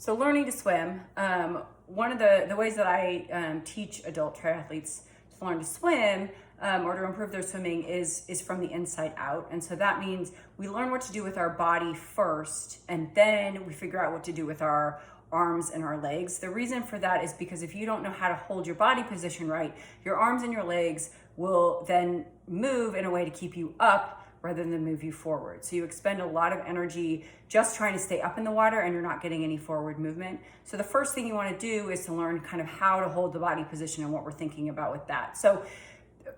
So learning to swim, one of the ways that I teach adult triathletes to learn to swim or to improve their swimming is from the inside out. And so that means we learn what to do with our body first, and then we figure out what to do with our arms and our legs. The reason for that is because if you don't know how to hold your body position right, your arms and your legs will then move in a way to keep you up rather than move you forward. So you expend a lot of energy just trying to stay up in the water and you're not getting any forward movement. So the first thing you want to do is to learn kind of how to hold the body position and what we're thinking about with that. So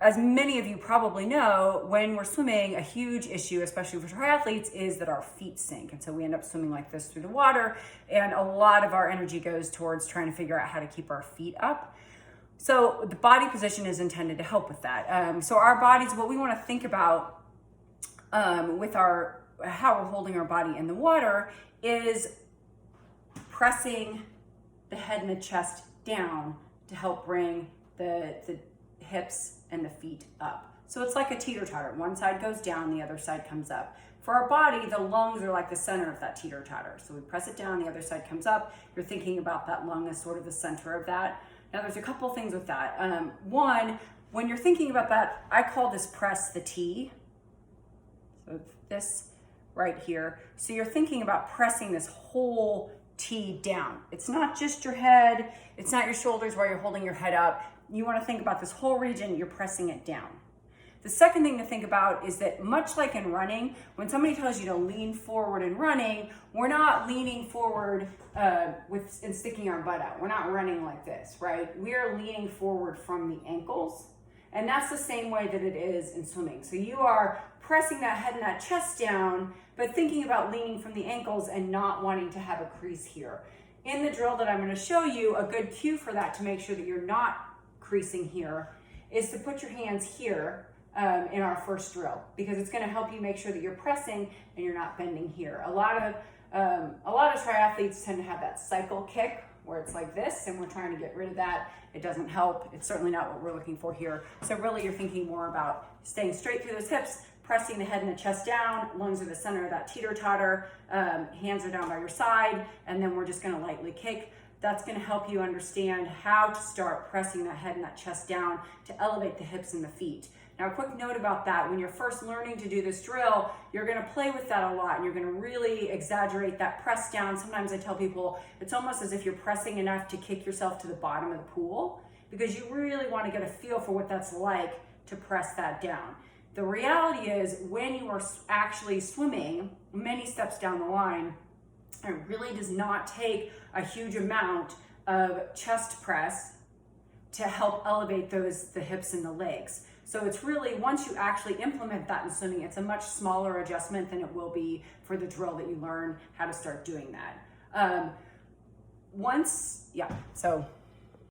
as many of you probably know, when we're swimming, a huge issue, especially for triathletes, is that our feet sink. And so we end up swimming like this through the water, and a lot of our energy goes towards trying to figure out how to keep our feet up. So the body position is intended to help with that. So our bodies, what we want to think about with how we're holding our body in the water is pressing the head and the chest down to help bring the hips and the feet up. So it's like a teeter-totter. One side goes down, the other side comes up. For our body, the lungs are like the center of that teeter-totter. So we press it down, the other side comes up. You're thinking about that lung as sort of the center of that. Now there's a couple things with that. One, when you're thinking about that, I call this press the T. So this right here. So you're thinking about pressing this whole T down. It's not just your head, it's not your shoulders where you're holding your head up. You want to think about this whole region, you're pressing it down. The second thing to think about is that much like in running, when somebody tells you to lean forward in running, we're not leaning forward and sticking our butt out. We're not running like this, right? We are leaning forward from the ankles. And that's the same way that it is in swimming. So you are pressing that head and that chest down, but thinking about leaning from the ankles and not wanting to have a crease here. In the drill that I'm going to show you, a good cue for that to make sure that you're not creasing here is to put your hands here in our first drill, because it's going to help you make sure that you're pressing and you're not bending here. A lot of triathletes tend to have that cycle kick where it's like this, and we're trying to get rid of that. It doesn't help. It's certainly not what we're looking for here. So really you're thinking more about staying straight through those hips, pressing the head and the chest down, lungs are the center of that teeter-totter, hands are down by your side, and then we're just going to lightly kick. That's going to help you understand how to start pressing that head and that chest down to elevate the hips and the feet. Now, a quick note about that, when you're first learning to do this drill, you're going to play with that a lot, and you're going to really exaggerate that press down. Sometimes I tell people it's almost as if you're pressing enough to kick yourself to the bottom of the pool, because you really want to get a feel for what that's like to press that down. The reality is, when you are actually swimming many steps down the line, it really does not take a huge amount of chest press to help elevate the hips and the legs. So it's really, once you actually implement that in swimming, it's a much smaller adjustment than it will be for the drill that you learn how to start doing that. So